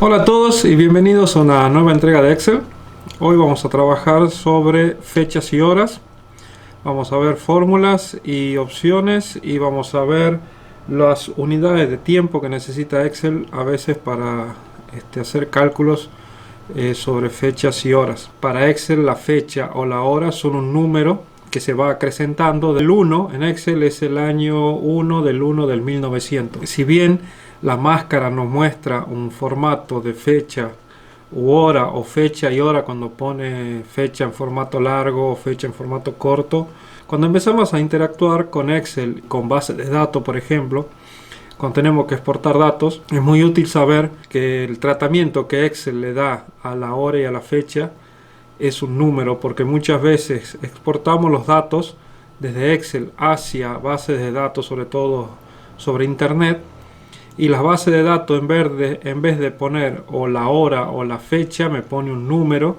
Hola a todos y bienvenidos a una nueva entrega de Excel. Hoy vamos a trabajar sobre fechas y horas. Vamos a ver fórmulas y opciones y vamos a ver las unidades de tiempo que necesita Excel a veces para hacer cálculos sobre fechas y horas. Para Excel la fecha o la hora son un número que se va acrecentando. Del 1 en Excel es el año 1 del 1900. Si bien la máscara nos muestra un formato de fecha u hora o fecha y hora cuando pone fecha en formato largo o fecha en formato corto, cuando empezamos a interactuar con Excel, con bases de datos por ejemplo, cuando tenemos que exportar datos, es muy útil saber que el tratamiento que Excel le da a la hora y a la fecha es un número, porque muchas veces exportamos los datos desde Excel hacia bases de datos, sobre todo sobre internet, y las bases de datos en vez de poner o la hora o la fecha me pone un número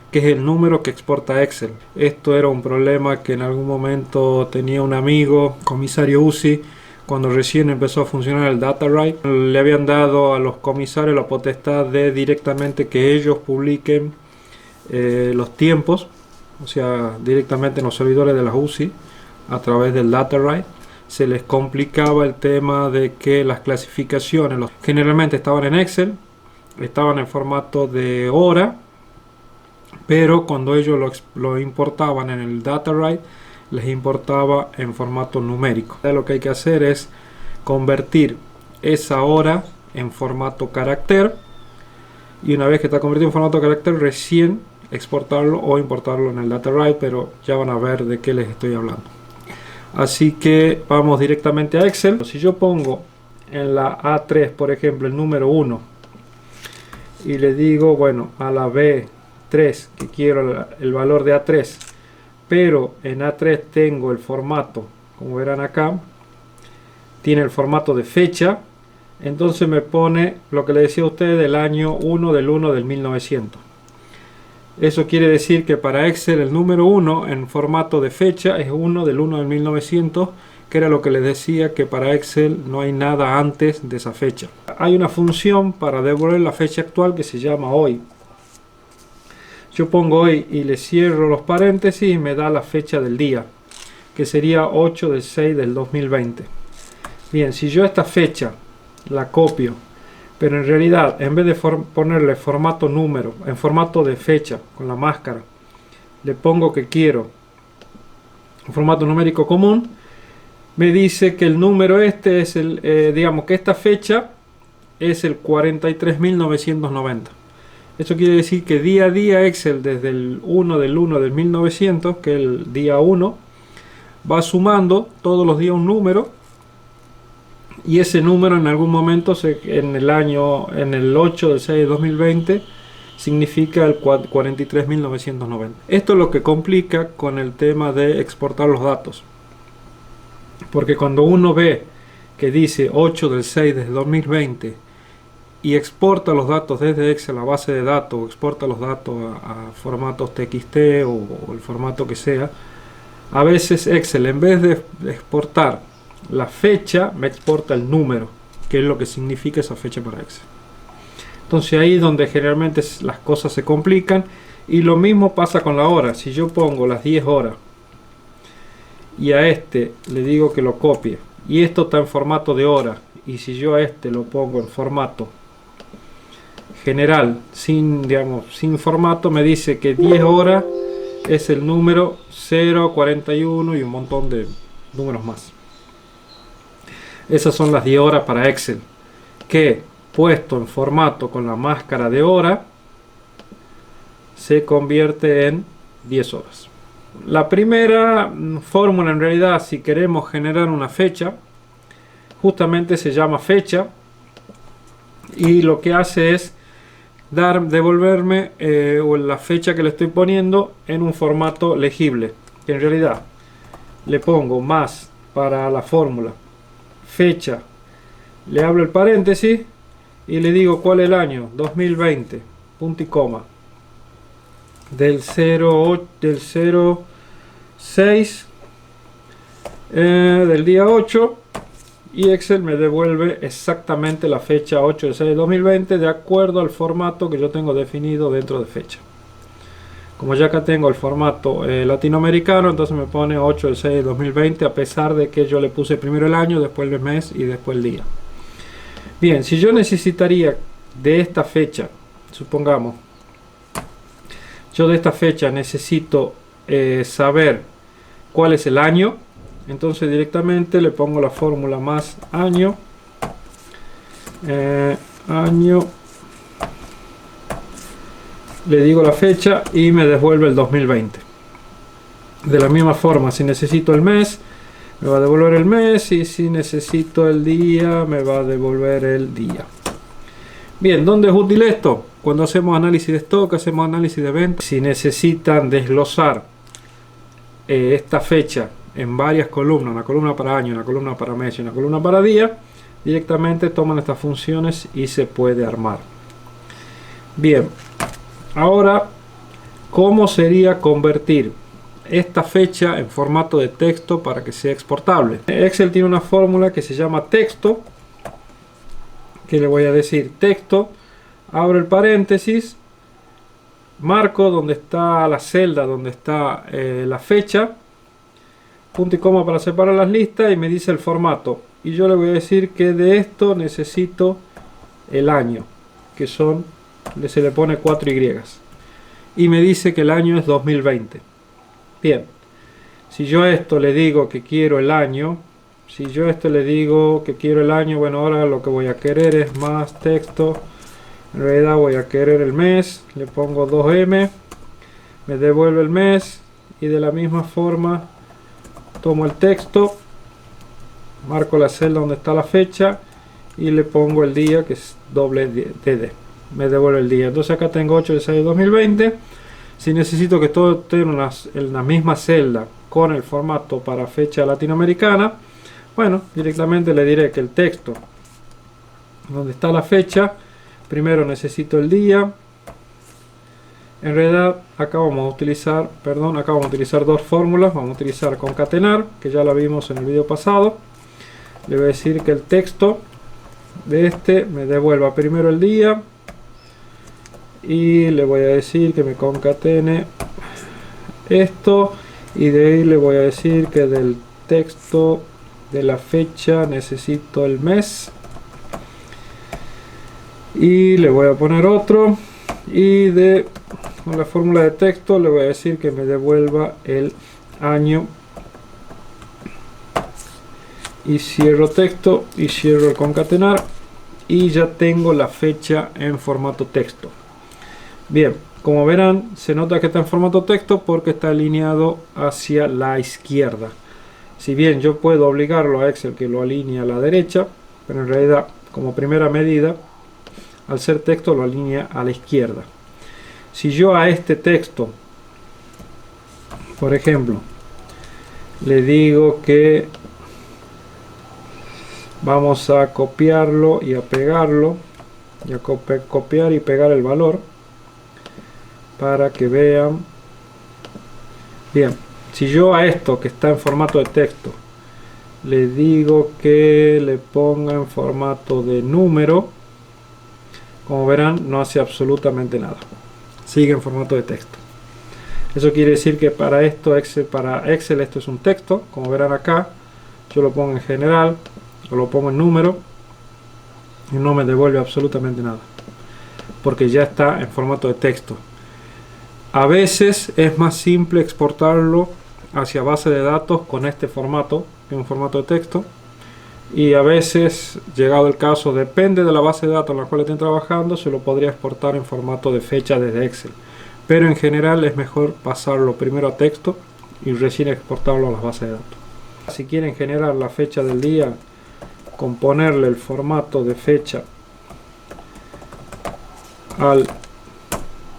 que es el número que exporta Excel. Esto era un problema que en algún momento tenía un amigo, comisario UCI, cuando recién empezó a funcionar el DataWrite. Le habían dado a los comisarios la potestad de directamente que ellos publiquen los tiempos, o sea, directamente en los servidores de las UCI a través del DataWrite. Se les complicaba el tema de que las clasificaciones generalmente estaban en Excel, estaban en formato de hora, pero cuando ellos lo importaban en el DataWrite les importaba en formato numérico. Lo que hay que hacer es convertir esa hora en formato carácter, y una vez que está convertido en formato carácter recién exportarlo o importarlo en el DataWrite, pero ya van a ver de qué les estoy hablando. Así que vamos directamente a Excel. Si yo pongo en la A3 por ejemplo el número 1 y le digo, bueno, a la B3 que quiero el valor de A3, pero en A3 tengo el formato, como verán acá, tiene el formato de fecha, entonces me pone lo que le decía a ustedes del año 1 del 1900. Eso quiere decir que para Excel el número 1 en formato de fecha es 1 del 1900, que era lo que les decía, que para Excel no hay nada antes de esa fecha. Hay una función para devolver la fecha actual que se llama hoy. Yo pongo hoy y le cierro los paréntesis y me da la fecha del día, que sería 8 del 6 del 2020. Bien, si yo esta fecha la copio, pero en realidad en vez de ponerle formato número en formato de fecha con la máscara, le pongo que quiero un formato numérico común, me dice que el número es el digamos que esta fecha es el 43.990. Esto quiere decir que día a día Excel desde el 1 del 1900, que es el día 1, va sumando todos los días un número, y ese número en algún momento en el 8 del 6 de 2020 significa el 43.990. Esto es lo que complica con el tema de exportar los datos, porque cuando uno ve que dice 8 del 6 de 2020 y exporta los datos desde Excel a base de datos, o exporta los datos a formatos TXT o el formato que sea, a veces Excel en vez de exportar la fecha me exporta el número, que es lo que significa esa fecha para Excel. Entonces ahí es donde generalmente las cosas se complican, y lo mismo pasa con la hora. Si yo pongo las 10 horas y a le digo que lo copie, y esto está en formato de hora, y si yo a lo pongo en formato general sin formato, me dice que 10 horas es el número 0, 41 y un montón de números más. Esas son las 10 horas para Excel, que puesto en formato con la máscara de hora se convierte en 10 horas. La primera fórmula, en realidad, si queremos generar una fecha, justamente se llama fecha, y lo que hace es devolverme la fecha que le estoy poniendo en un formato legible, que en realidad le pongo más para la fórmula fecha, le hablo el paréntesis y le digo cuál es el año 2020, punto y coma, del 06 del día 8, y Excel me devuelve exactamente la fecha 8 de 6 de 2020 de acuerdo al formato que yo tengo definido dentro de fecha. Como ya acá tengo el formato latinoamericano, entonces me pone 8 del 6 de 2020, a pesar de que yo le puse primero el año, después el mes y después el día. Bien, si yo necesitaría de esta fecha, supongamos, yo de esta fecha necesito saber cuál es el año, entonces directamente le pongo la fórmula más año, le digo la fecha y me devuelve el 2020. De la misma forma, si necesito el mes, me va a devolver el mes, y si necesito el día, me va a devolver el día. Bien, ¿dónde es útil esto? Cuando hacemos análisis de stock, hacemos análisis de ventas. Si necesitan desglosar esta fecha en varias columnas, una columna para año, una columna para mes y una columna para día, directamente toman estas funciones y se puede armar. Bien, ahora, ¿cómo sería convertir esta fecha en formato de texto para que sea exportable? Excel tiene una fórmula que se llama texto, que le voy a decir texto, abro el paréntesis, marco donde está la celda, donde está la fecha, punto y coma para separar las listas, y me dice el formato, y yo le voy a decir que de esto necesito el año, que son, se le pone 4Y, y me dice que el año es 2020. Bien, si yo a esto le digo que quiero el año, bueno, ahora lo que voy a querer es más texto. En realidad voy a querer el mes, le pongo 2M, me devuelve el mes, y de la misma forma tomo el texto, marco la celda donde está la fecha y le pongo el día, que es doble DD, me devuelve el día. Entonces acá tengo 8 de 6 de 2020. Si necesito que todo esté en la misma celda con el formato para fecha latinoamericana, bueno, directamente le diré que el texto donde está la fecha, primero necesito el día. En realidad acá vamos a utilizar dos fórmulas. Vamos a utilizar concatenar, que ya la vimos en el video pasado. Le voy a decir que el texto de este me devuelva primero el día, y le voy a decir que me concatene esto, y de ahí le voy a decir que del texto de la fecha necesito el mes, y le voy a poner otro, y con la fórmula de texto le voy a decir que me devuelva el año, y cierro texto y cierro el concatenar, y ya tengo la fecha en formato texto. Bien, como verán, se nota que está en formato texto porque está alineado hacia la izquierda. Si bien yo puedo obligarlo a Excel que lo alinee a la derecha, pero en realidad, como primera medida, al ser texto lo alinea a la izquierda. Si yo a este texto, por ejemplo, le digo que vamos a copiarlo y a pegarlo, y a copiar y pegar el valor para que vean. Bien, si yo a esto que está en formato de texto le digo que le ponga en formato de número, como verán no hace absolutamente nada, sigue en formato de texto. Eso quiere decir que para Excel esto es un texto. Como verán acá, yo lo pongo en general o lo pongo en número y no me devuelve absolutamente nada porque ya está en formato de texto. A veces es más simple exportarlo hacia base de datos con este formato, en un formato de texto, y a veces, llegado el caso, depende de la base de datos en la cual estén trabajando, se lo podría exportar en formato de fecha desde Excel, pero en general es mejor pasarlo primero a texto y recién exportarlo a las bases de datos. Si quieren generar la fecha del día, con ponerle el formato de fecha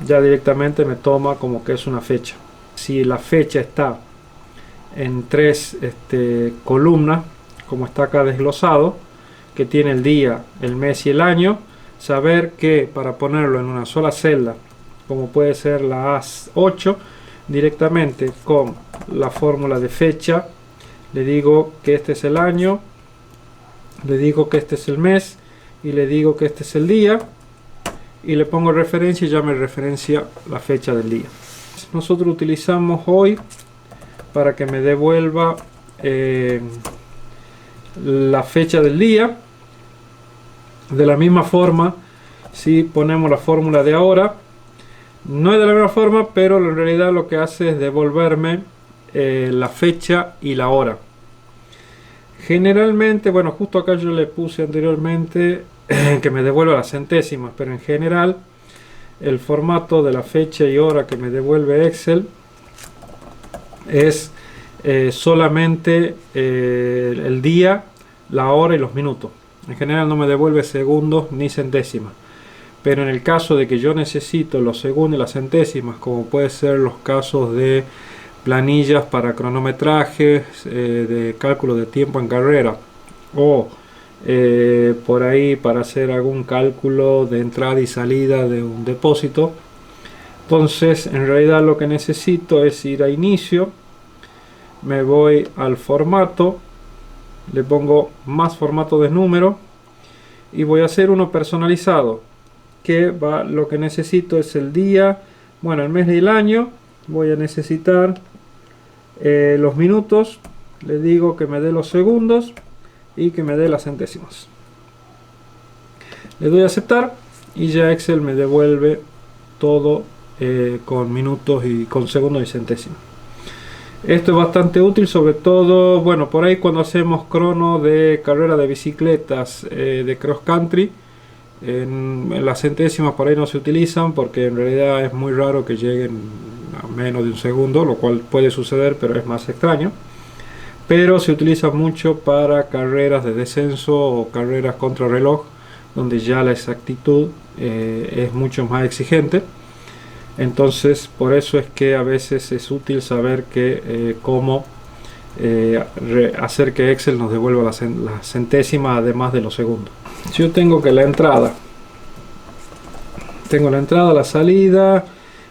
ya directamente me toma como que es una fecha. Si la fecha está en tres columnas, como está acá desglosado, que tiene el día, el mes y el año, saber que para ponerlo en una sola celda, como puede ser la A8, directamente con la fórmula de fecha le digo que este es el año, le digo que este es el mes y le digo que este es el día y le pongo referencia y ya me referencia la fecha del día. Nosotros utilizamos hoy para que me devuelva la fecha del día. De la misma forma, si ponemos la fórmula de ahora, no es de la misma forma, pero en realidad lo que hace es devolverme la fecha y la hora. Generalmente, bueno, justo acá yo le puse anteriormente que me devuelva las centésimas, pero en general el formato de la fecha y hora que me devuelve Excel es solamente el día, la hora y los minutos. En general no me devuelve segundos ni centésimas. Pero en el caso de que yo necesito los segundos y las centésimas, como puede ser los casos de planillas para cronometrajes, de cálculo de tiempo en carrera, o por ahí para hacer algún cálculo de entrada y salida de un depósito, entonces en realidad lo que necesito es ir a inicio, me voy al formato, le pongo más formato de número y voy a hacer uno personalizado, que va, lo que necesito es el día, bueno, el mes y el año. Voy a necesitar los minutos, le digo que me dé los segundos y que me dé las centésimas. Le doy a aceptar y ya Excel me devuelve todo con minutos y con segundos y centésimas. Esto es bastante útil, sobre todo, bueno, por ahí cuando hacemos crono de carrera de bicicletas de cross country, en las centésimas por ahí no se utilizan porque en realidad es muy raro que lleguen a menos de un segundo, lo cual puede suceder, pero es más extraño. Pero se utiliza mucho para carreras de descenso o carreras contrarreloj, donde ya la exactitud es mucho más exigente. Entonces, por eso es que a veces es útil saber cómo hacer que Excel nos devuelva las centésimas además de los segundos. Si yo tengo que la entrada, la salida,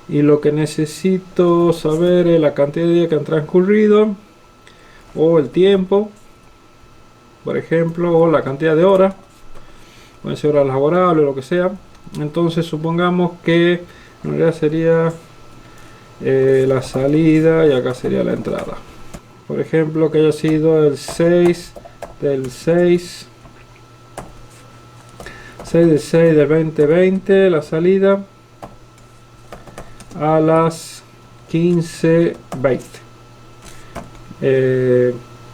y lo que necesito saber es la cantidad de días que han transcurrido, o el tiempo, por ejemplo, o la cantidad de horas, pueden ser horas laborables o lo que sea. Entonces supongamos que en realidad sería la salida y acá sería la entrada. Por ejemplo, que haya sido el 6 del 6 del 6 del 2020, la salida a las 15:20,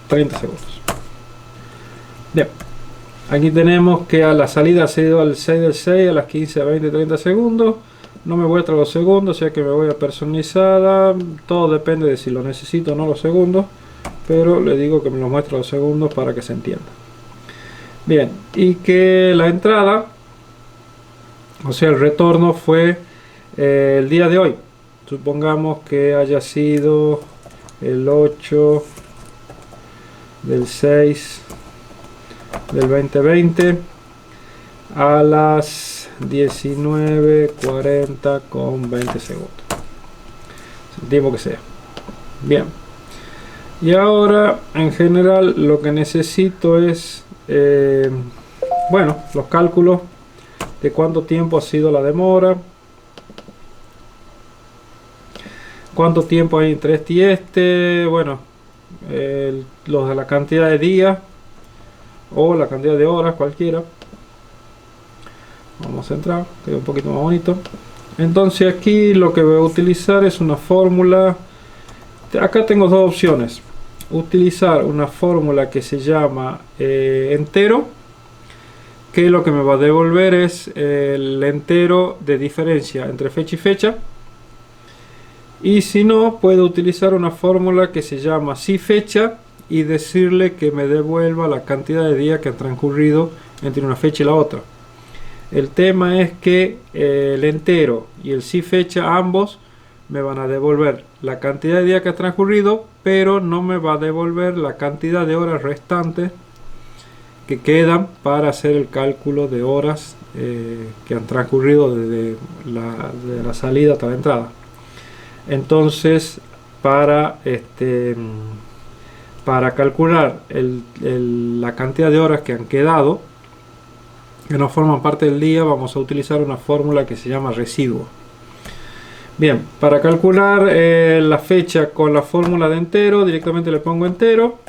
30 segundos. Bien, aquí tenemos que a la salida ha sido al 6 del 6 a las 15:20, 30 segundos. No me muestra los segundos, o sea que me voy a personalizada. Todo depende de si lo necesito o no los segundos, pero le digo que me lo muestra los segundos para que se entienda. Bien, y que la entrada, o sea el retorno, fue el día de hoy. Supongamos que haya sido el 8 del 6 del 2020 a las 19:40 con 20 segundos, el tiempo que sea. Bien, y ahora en general lo que necesito es bueno, los cálculos de cuánto tiempo ha sido la demora, cuánto tiempo hay entre este y este, bueno, los de la cantidad de días o la cantidad de horas, cualquiera. Vamos a entrar, queda un poquito más bonito. Entonces aquí lo que voy a utilizar es una fórmula. Acá tengo dos opciones: utilizar una fórmula que se llama entero, que lo que me va a devolver es el entero de diferencia entre fecha y fecha. Y si no, puedo utilizar una fórmula que se llama si fecha y decirle que me devuelva la cantidad de días que han transcurrido entre una fecha y la otra. El tema es que el entero y el si fecha, ambos me van a devolver la cantidad de días que ha transcurrido, pero no me va a devolver la cantidad de horas restantes que quedan para hacer el cálculo de horas que han transcurrido desde la salida hasta la entrada. Entonces, para para calcular la cantidad de horas que han quedado, que no forman parte del día, vamos a utilizar una fórmula que se llama residuo. Bien, para calcular la fecha con la fórmula de entero, directamente le pongo entero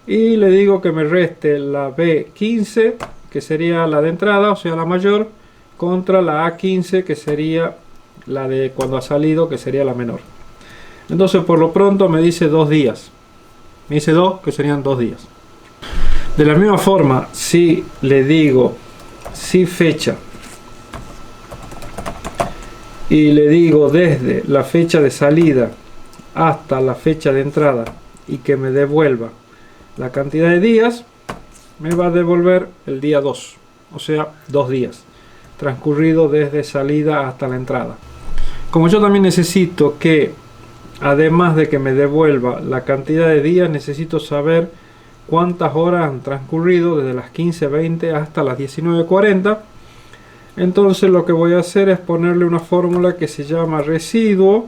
y le digo que me reste la B15, que sería la de entrada, o sea la mayor, contra la A15, que sería la de cuando ha salido, que sería la menor. Entonces por lo pronto me dice 2 días. Me dice 2, que serían 2 días. De la misma forma, si le digo si fecha y le digo desde la fecha de salida hasta la fecha de entrada y que me devuelva la cantidad de días, me va a devolver el día 2, o sea 2 días transcurrido desde salida hasta la entrada. Como yo también necesito que, además de que me devuelva la cantidad de días, necesito saber cuántas horas han transcurrido desde las 15:20 hasta las 19:40. Entonces lo que voy a hacer es ponerle una fórmula que se llama residuo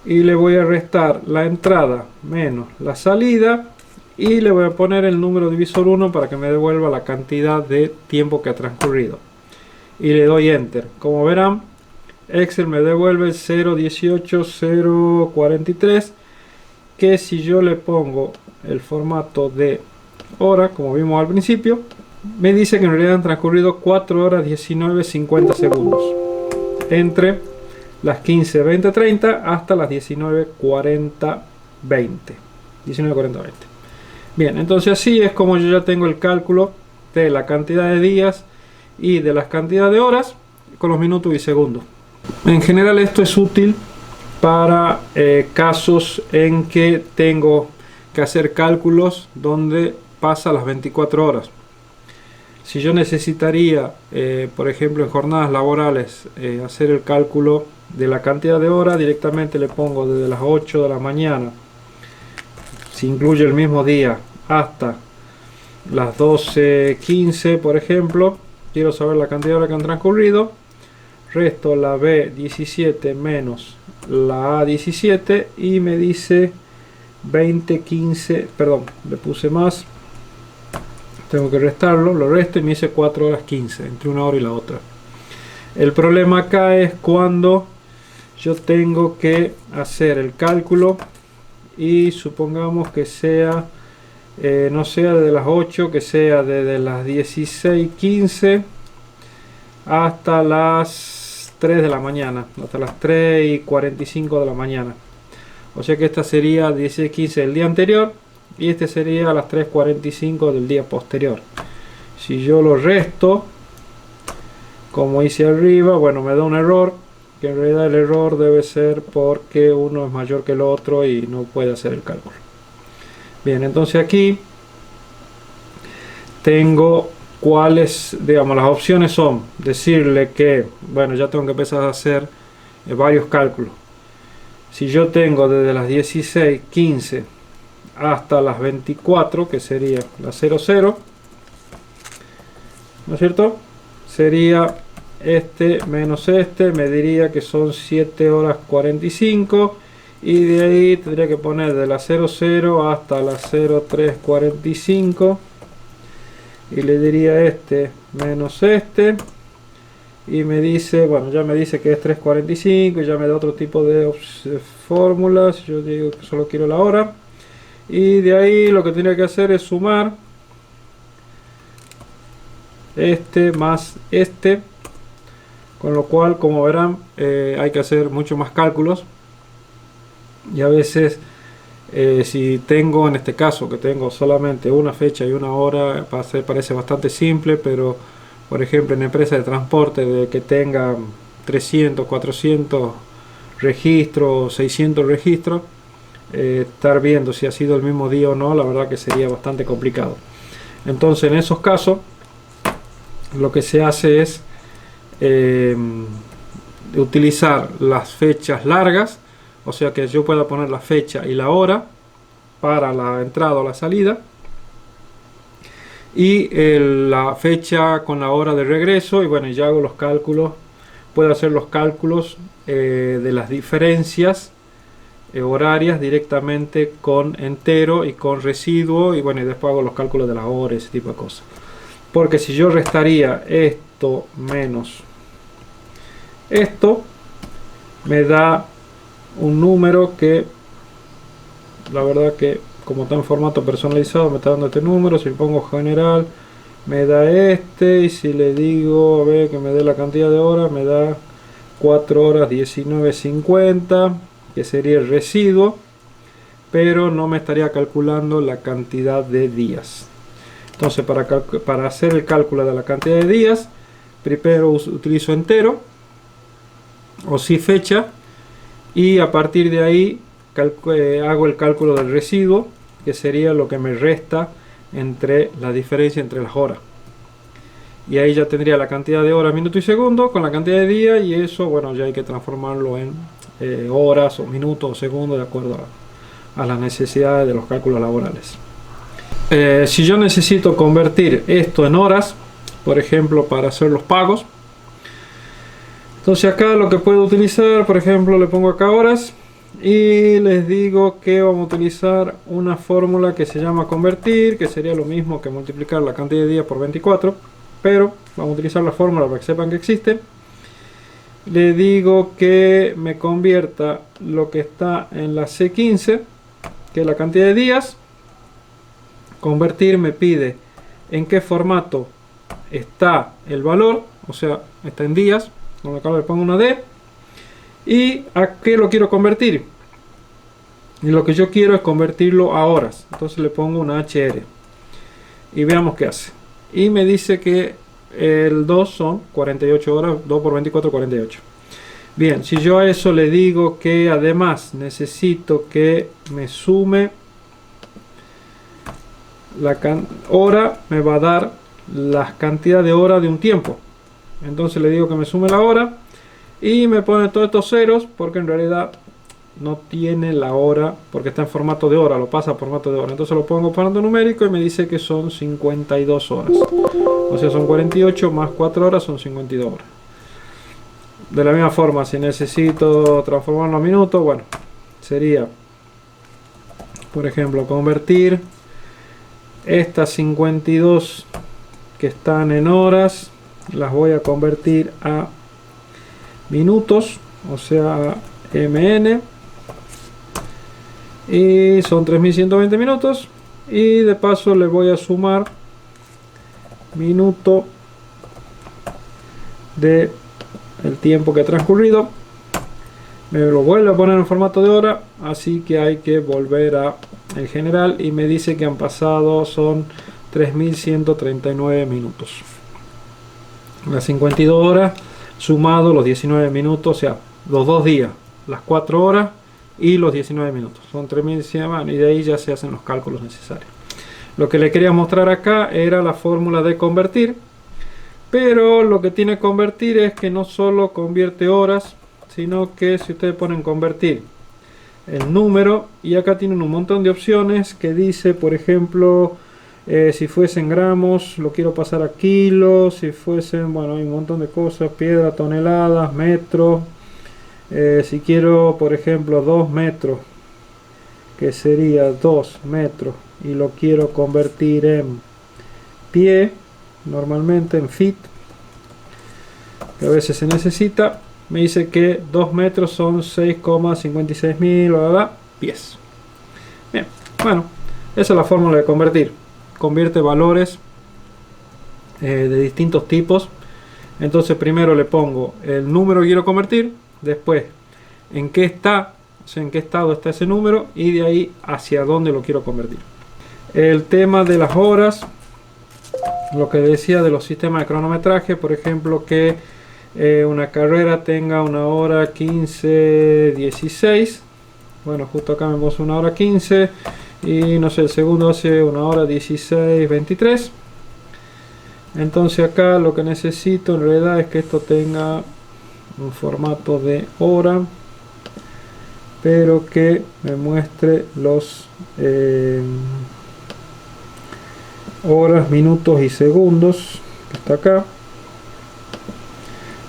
y le voy a restar la entrada menos la salida y le voy a poner el número divisor 1 para que me devuelva la cantidad de tiempo que ha transcurrido, y le doy enter. Como verán, Excel me devuelve 0.18.043, que si yo le pongo el formato de hora, como vimos al principio, me dice que en realidad han transcurrido 4 horas 19:50 segundos entre las 15:20:30 hasta las 19:40:20. Bien, entonces así es como yo ya tengo el cálculo de la cantidad de días y de las cantidades de horas con los minutos y segundos. En general esto es útil para casos en que tengo que hacer cálculos donde pasa las 24 horas. Si yo necesitaría, por ejemplo, en jornadas laborales, hacer el cálculo de la cantidad de horas, directamente le pongo desde las 8 de la mañana, si incluye el mismo día, hasta las 12:15, por ejemplo. Quiero saber la cantidad de horas que han transcurrido. Resto la B17 menos la A17 y me dice 20:15, perdón, le puse más, tengo que restarlo, lo resto y me dice 4 horas 15 entre una hora y la otra. El problema acá es cuando yo tengo que hacer el cálculo y supongamos que sea no sea desde las 8, que sea desde las 16:15 hasta las 3 de la mañana, hasta las 3:45 de la mañana. O sea que esta sería 16:15 del día anterior y este sería a las 3:45 del día posterior. Si yo lo resto, como hice arriba, bueno, me da un error, que en realidad el error debe ser porque uno es mayor que el otro y no puede hacer el cálculo. Bien, entonces aquí tengo cuáles, digamos, las opciones son decirle que, bueno, ya tengo que empezar a hacer varios cálculos. Si yo tengo desde las 16:15 hasta las 24, que sería las 00, ¿no es cierto? Sería este menos este, me diría que son 7 horas 45, y de ahí tendría que poner de la 00 hasta la 03:45 y le diría este menos este y me dice, bueno, ya me dice que es 3:45 y ya me da otro tipo de fórmulas. Yo digo que solo quiero la hora y de ahí lo que tendría que hacer es sumar este más este, con lo cual, como verán, hay que hacer mucho más cálculos. Y a veces si tengo, en este caso que tengo solamente una fecha y una hora, parece bastante simple, pero por ejemplo en empresas de transporte de que tengan 300, 400 registros, 600 registros, estar viendo si ha sido el mismo día o no, la verdad que sería bastante complicado. Entonces en esos casos lo que se hace es utilizar las fechas largas. O sea que yo pueda poner la fecha y la hora para la entrada o la salida y la fecha con la hora de regreso, y bueno, ya hago los cálculos, puedo hacer los cálculos de las diferencias horarias directamente con entero y con residuo, y bueno, y después hago los cálculos de las horas, ese tipo de cosas. Porque si yo restaría esto menos esto, me da un número que la verdad que como está en formato personalizado me está dando este número. Si le pongo general me da este, y si le digo a ver que me dé la cantidad de horas, me da 4 horas 19:50, que sería el residuo, pero no me estaría calculando la cantidad de días. Entonces para hacer el cálculo de la cantidad de días, primero utilizo entero o si fecha, y a partir de ahí hago el cálculo del residuo, que sería lo que me resta entre la diferencia entre las horas, y ahí ya tendría la cantidad de horas, minutos y segundos con la cantidad de días, y eso bueno, ya hay que transformarlo en horas o minutos o segundos de acuerdo a las necesidades de los cálculos laborales. Si yo necesito convertir esto en horas, por ejemplo para hacer los pagos, entonces acá lo que puedo utilizar, por ejemplo le pongo acá horas y les digo que vamos a utilizar una fórmula que se llama convertir, que sería lo mismo que multiplicar la cantidad de días por 24, pero vamos a utilizar la fórmula para que sepan que existe. Le digo que me convierta lo que está en la C15, que es la cantidad de días. Convertir me pide en qué formato está el valor, o sea, está en días, con lo cual le pongo una D. ¿Y a qué lo quiero convertir? Y lo que yo quiero es convertirlo a horas, entonces le pongo una HR y veamos qué hace. Y me dice que el 2 son 48 horas, 2 por 24, 48. Bien, si yo a eso le digo que además necesito que me sume la hora, me va a dar la cantidad de horas de un tiempo. Entonces le digo que me sume la hora y me pone todos estos ceros porque en realidad no tiene la hora, porque está en formato de hora, lo pasa a formato de hora. Entonces lo pongo formato numérico y me dice que son 52 horas. O sea, son 48 más 4 horas, son 52 horas. De la misma forma, si necesito transformarlo a minutos, bueno, sería, por ejemplo, convertir estas 52 que están en horas, las voy a convertir a minutos, o sea, a MN, y son 3120 minutos, y de paso le voy a sumar minuto de el tiempo que ha transcurrido. Me lo vuelve a poner en formato de hora, así que hay que volver a el general y me dice que han pasado son 3139 minutos. Las 52 horas sumado los 19 minutos, o sea, los 2 días, las 4 horas y los 19 minutos. Son 3100, y de ahí ya se hacen los cálculos necesarios. Lo que le quería mostrar acá era la fórmula de convertir, pero lo que tiene convertir es que no solo convierte horas, sino que si ustedes ponen convertir el número, y acá tienen un montón de opciones que dice, por ejemplo, si fuesen gramos lo quiero pasar a kilos, si fuesen, bueno, hay un montón de cosas, piedra, toneladas, metros. Si quiero, por ejemplo, 2 metros, que sería 2 metros, y lo quiero convertir en pie, normalmente en feet, que a veces se necesita, me dice que 2 metros son 6,56.000 pies. Bien, bueno, esa es la fórmula de convertir. Convierte valores de distintos tipos. Entonces primero le pongo el número que quiero convertir, después en qué está, o sea, en qué estado está ese número, y de ahí hacia dónde lo quiero convertir. El tema de las horas, lo que decía de los sistemas de cronometraje, por ejemplo, que una carrera tenga una hora 15:16. Bueno, justo acá me puso una hora 15, y no sé, el segundo hace una hora 16:23. Entonces acá lo que necesito en realidad es que esto tenga un formato de hora, pero que me muestre los horas, minutos y segundos, que está acá.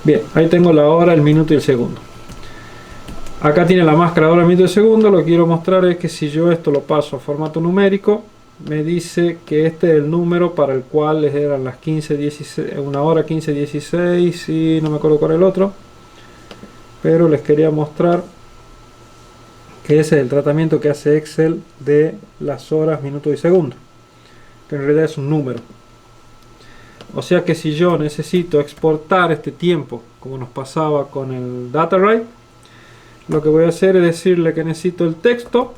Bien, ahí tengo la hora, el minuto y el segundo. Acá tiene la máscara de hora, minuto y segundo. Lo que quiero mostrar es que si yo esto lo paso a formato numérico, me dice que este es el número para el cual eran las 15:16, 1 hora 15:16 y no me acuerdo cuál es el otro, pero les quería mostrar que ese es el tratamiento que hace Excel de las horas, minutos y segundos, que en realidad es un número. O sea que si yo necesito exportar este tiempo, como nos pasaba con el data write, lo que voy a hacer es decirle que necesito el texto,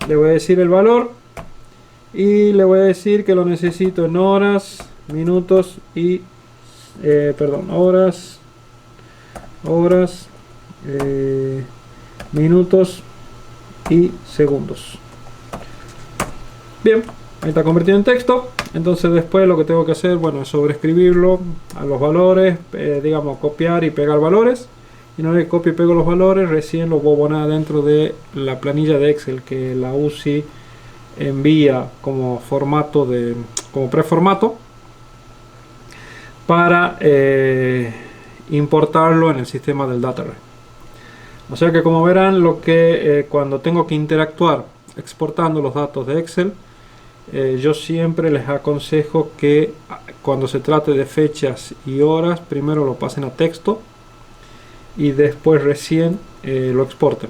le voy a decir el valor y le voy a decir que lo necesito en horas, minutos y horas, minutos y segundos. Bien, ahí está convertido en texto. Entonces después lo que tengo que hacer, bueno, es sobreescribirlo a los valores, digamos copiar y pegar valores. Y una vez que copio y pego los valores, recién los voy a poner dentro de la planilla de Excel que la UCI envía como formato como preformato para importarlo en el sistema del data write. O sea que, como verán, cuando tengo que interactuar exportando los datos de Excel, yo siempre les aconsejo que cuando se trate de fechas y horas, primero lo pasen a texto y después recién lo exporten,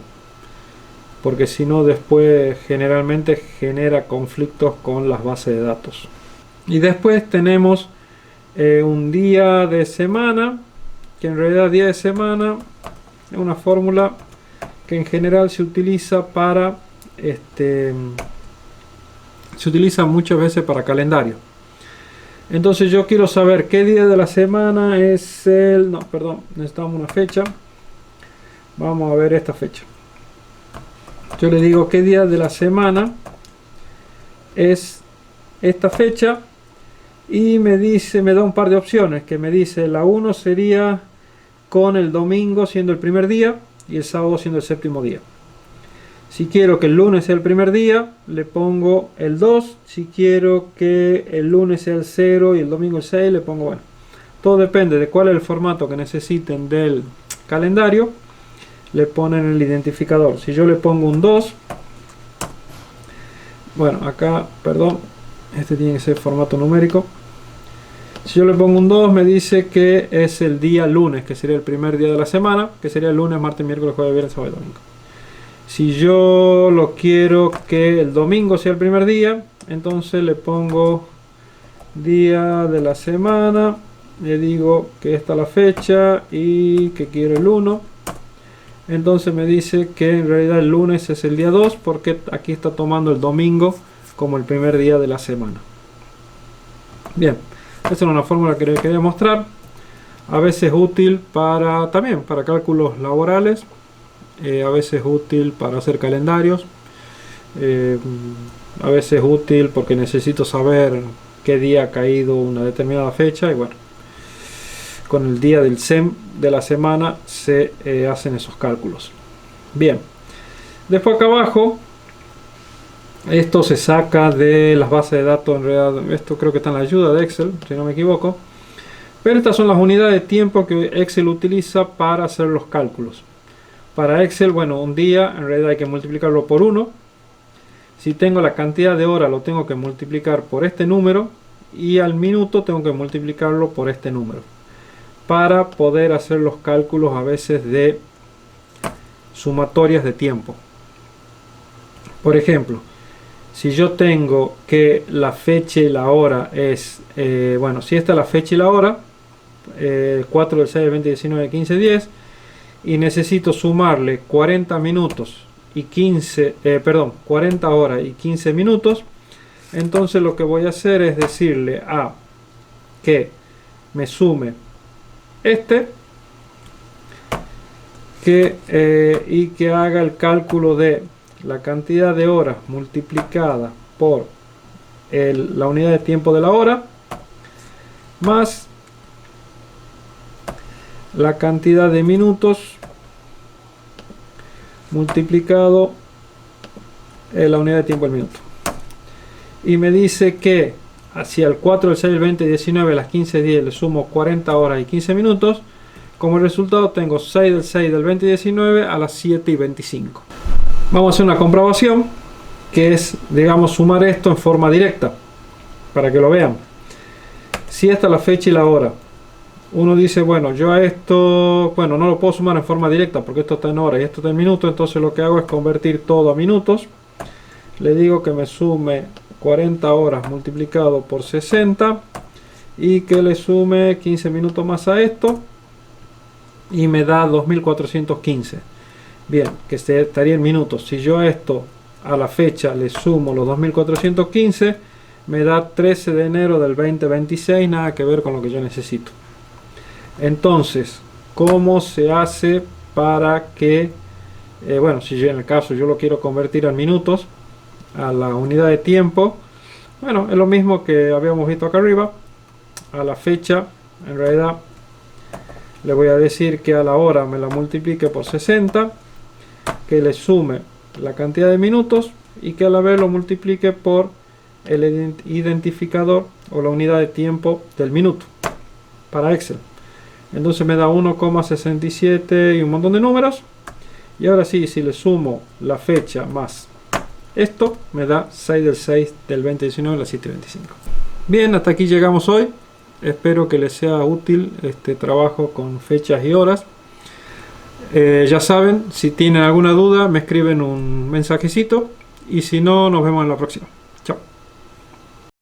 porque si no después generalmente genera conflictos con las bases de datos. Y después tenemos un día de semana, que en realidad día de semana es una fórmula que en general se utiliza para se utiliza muchas veces para calendario. Entonces yo quiero saber qué día de la semana es necesitamos una fecha. Vamos a ver esta fecha. Yo le digo qué día de la semana es esta fecha y me da un par de opciones, que me dice la 1 sería con el domingo siendo el primer día y el sábado siendo el séptimo día. Si quiero que el lunes sea el primer día, le pongo el 2. Si quiero que el lunes sea el 0 y el domingo el 6, le pongo, bueno, todo depende de cuál es el formato que necesiten del calendario. Le ponen el identificador. Si yo le pongo un 2, bueno, acá, perdón, este tiene que ser formato numérico. Si yo le pongo un 2, me dice que es el día lunes, que sería el primer día de la semana, que sería el lunes, martes, miércoles, jueves, viernes, sábado y domingo. Si yo lo quiero que el domingo sea el primer día, entonces le pongo día de la semana, le digo que esta es la fecha y que quiero el 1. Entonces me dice que en realidad el lunes es el día 2, porque aquí está tomando el domingo como el primer día de la semana. Bien, esta es una fórmula que les quería mostrar. A veces útil también para cálculos laborales. A veces útil para hacer calendarios, a veces útil porque necesito saber qué día ha caído una determinada fecha, y bueno, con el día del SEM de la semana se hacen esos cálculos. Bien, después acá abajo, esto se saca de las bases de datos. En realidad esto creo que está en la ayuda de Excel, si no me equivoco, pero estas son las unidades de tiempo que Excel utiliza para hacer los cálculos. Para Excel, bueno, un día en realidad hay que multiplicarlo por 1. Si tengo la cantidad de horas, lo tengo que multiplicar por este número, y al minuto tengo que multiplicarlo por este número, para poder hacer los cálculos a veces de sumatorias de tiempo. Por ejemplo, si yo tengo que la fecha y la hora es, bueno, si esta es la fecha y la hora, 4 del 6 del 20, 19, 15, 10, y necesito sumarle 40 minutos y 40 horas y 15 minutos, entonces lo que voy a hacer es decirle a que me sume y que haga el cálculo de la cantidad de horas multiplicada por la unidad de tiempo de la hora, más la cantidad de minutos multiplicado la unidad de tiempo del minuto. Y me dice que hacia el 4, el 6, el 20, el 19, las 15, 10 le sumo 40 horas y 15 minutos, Como resultado tengo 6 del 6 del 2019 a las 7:25. Vamos a hacer una comprobación, que es, digamos, sumar esto en forma directa, para que lo vean. Si esta es la fecha y la hora, uno dice, bueno, yo a esto, bueno, no lo puedo sumar en forma directa porque esto está en hora y esto está en minutos, entonces lo que hago es convertir todo a minutos. Le digo que me sume 40 horas multiplicado por 60 y que le sume 15 minutos más a esto y me da 2415. Bien, que estaría en minutos. Si yo a esto, a la fecha, le sumo los 2415, me da 13 de enero del 2026, nada que ver con lo que yo necesito. Entonces, ¿cómo se hace para que, bueno, si yo en el caso yo lo quiero convertir en minutos, a la unidad de tiempo? Bueno, es lo mismo que habíamos visto acá arriba. A la fecha, en realidad, le voy a decir que a la hora me la multiplique por 60, que le sume la cantidad de minutos y que a la vez lo multiplique por el identificador o la unidad de tiempo del minuto para Excel. Entonces me da 1,67 y un montón de números. Y ahora sí, si le sumo la fecha más esto, me da 6 del 6 del 2019 a las 7:25. Bien, hasta aquí llegamos hoy. Espero que les sea útil este trabajo con fechas y horas. Ya saben, si tienen alguna duda me escriben un mensajecito y si no, nos vemos en la próxima.